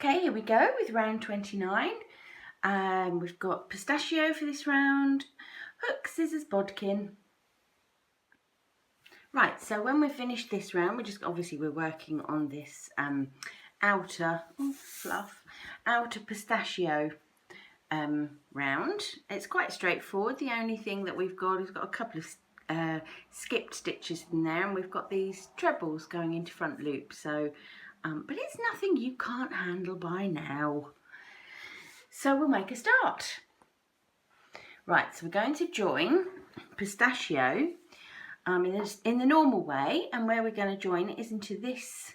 Okay, here we go with round 29. We've got pistachio for this round, hook, scissors, bodkin. Right, so when we've finished this round, we're working on this outer pistachio round. It's quite straightforward. The only thing that we've got a couple of skipped stitches in there, and we've got these trebles going into front loop. So, but it's nothing you can't handle by now. So we'll make a start. Right, so we're going to join pistachio in the normal way, and where we're going to join it is into this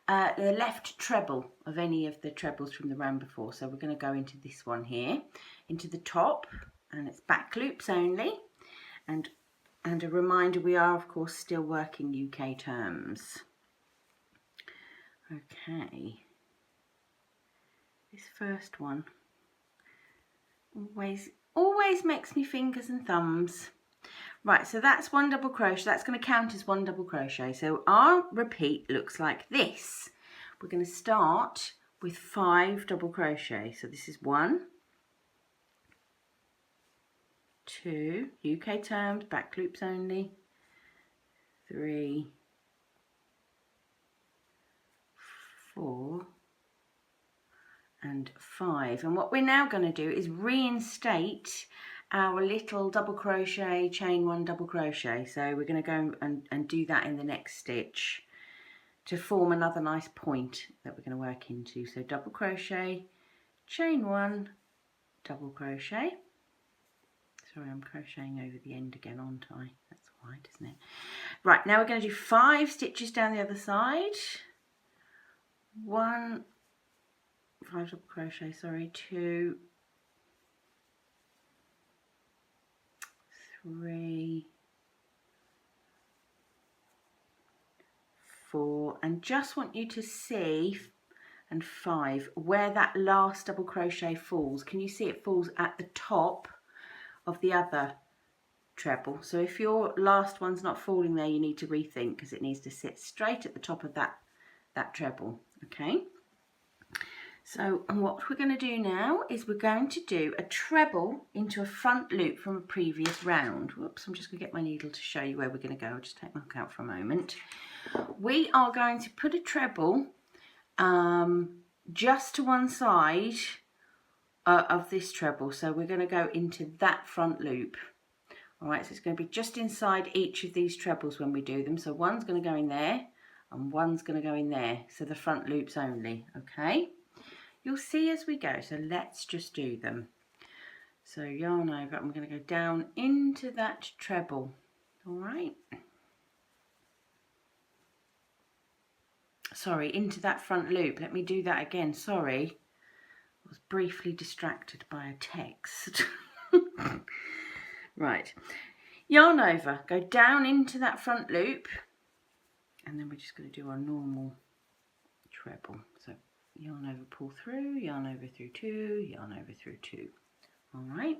the left treble of any of the trebles from the round before. So we're going to go into this one here, into the top, and it's back loops only. And a reminder, we are of course still working UK terms. Okay, this first one always makes me fingers and thumbs. Right, so that's one double crochet. That's going to count as one double crochet. So our repeat looks like this. We're going to start with 5 double crochet. So this is 1, 2, UK terms, back loops only, 3, 4, and 5. And what we're now going to do is reinstate our little double crochet, chain 1 double crochet. So we're going to go and do that in the next stitch to form another nice point that we're going to work into. So double crochet, chain 1, double crochet. Sorry, I'm crocheting over the end again, aren't I? That's right, isn't it? Right, now we're going to do 5 stitches down the other side. 5 double crochet, sorry, 2, 3, 4, and just want you to see, and 5, where that last double crochet falls. Can you see it falls at the top of the other treble? So if your last one's not falling there, you need to rethink, because it needs to sit straight at the top of that treble. Okay, so what we're going to do now is we're going to do a treble into a front loop from a previous round. Whoops, I'm just going to get my needle to show you where we're going to go. I'll just take my hook out for a moment. We are going to put a treble just to one side of this treble. So we're going to go into that front loop. All right, so it's going to be just inside each of these trebles when we do them. So one's going to go in there and one's going to go in there. So the front loops only, okay? You'll see as we go, so let's just do them. So yarn over, I'm going to go down into that treble, all right? Sorry, into that front loop. Let me do that again, sorry. I was briefly distracted by a text. Right, yarn over, go down into that front loop, and then we're just going to do our normal treble. So yarn over, pull through, yarn over through 2, yarn over through 2. All right,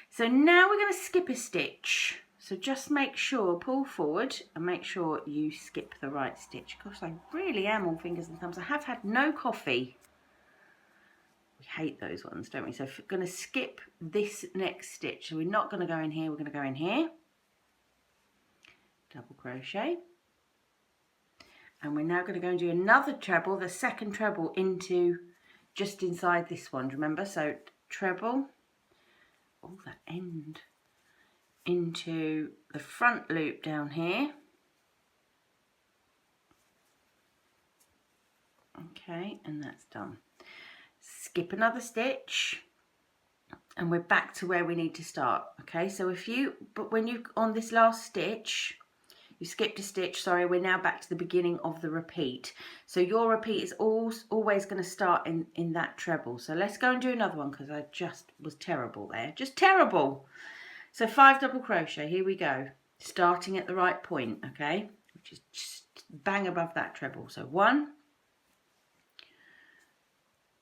so now we're going to skip a stitch. So just make sure, pull forward and make sure you skip the right stitch. Gosh, I really am all fingers and thumbs. I have had no coffee. We hate those ones, don't we? So we're going to skip this next stitch. So we're not going to go in here, we're going to go in here. Double crochet. And we're now going to go and do another treble, the second treble, into just inside this one, remember? So treble, oh, that end, into the front loop down here. Okay, and that's done. Skip another stitch, and we're back to where we need to start. Okay, so when you on this last stitch, you skipped a stitch, sorry, we're now back to the beginning of the repeat. So your repeat is always going to start in that treble. So let's go and do another one, because I just was terrible there, just terrible. So 5 double crochet, here we go, starting at the right point, okay, which is just bang above that treble. So 1,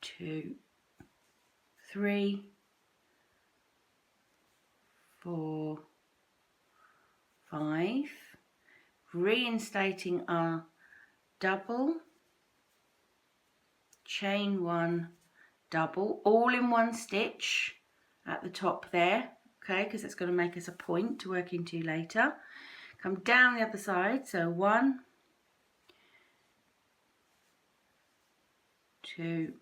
2, 3, 4, 5, reinstating our double chain 1, double, all in one stitch at the top there, okay, because it's going to make us a point to work into later. Come down the other side, so 1, 2,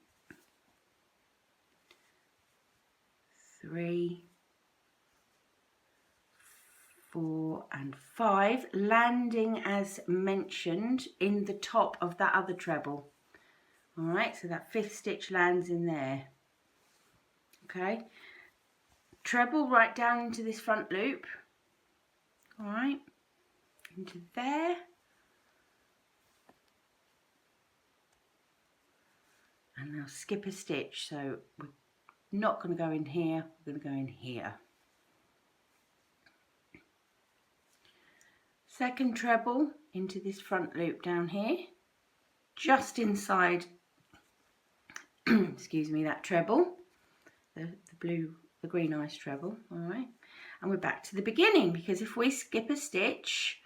3, 4 and 5, landing as mentioned in the top of that other treble. All right, so that 5th stitch lands in there. Okay, treble right down into this front loop. All right, into there. And now skip a stitch, so we're not going to go in here, we're going to go in here. Second treble into this front loop down here, just inside, excuse me, that treble, the green ice treble, all right. And we're back to the beginning, because if we skip a stitch,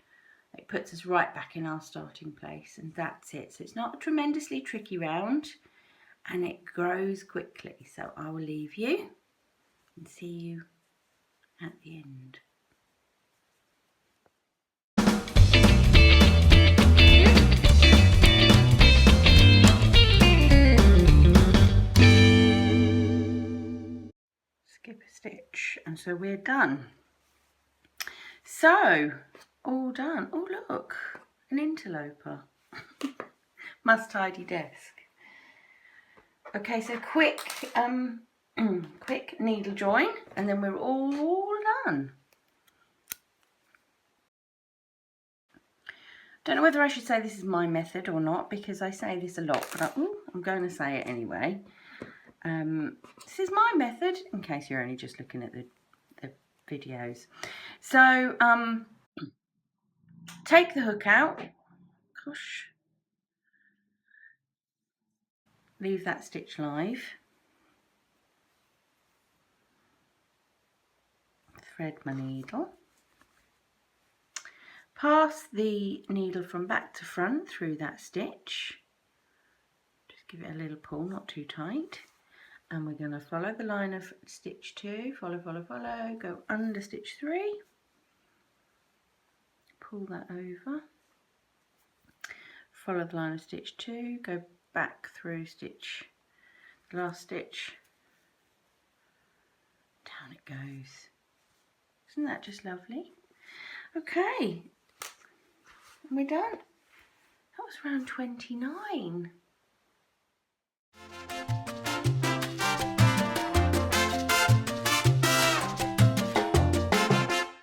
it puts us right back in our starting place, and that's it. So it's not a tremendously tricky round, and it grows quickly. So I will leave you and see you at the end. Skip a stitch, and so we're done. So all done. Oh look, an interloper. Must tidy desk. Okay, so quick quick needle join, and then we're all done. Don't know whether I should say this is my method or not, because I say this a lot, but I'm going to say it anyway. This is my method, in case you're only just looking at the videos. So take the hook out. Gosh. Leave that stitch live. Thread my needle. Pass the needle from back to front through that stitch. Just give it a little pull, not too tight. And we're going to follow the line of stitch 2, follow, follow, follow, go under stitch 3, pull that over, follow the line of stitch 2, go back through stitch, the last stitch, down it goes. Isn't that just lovely? Okay, and we're done. That was round 29.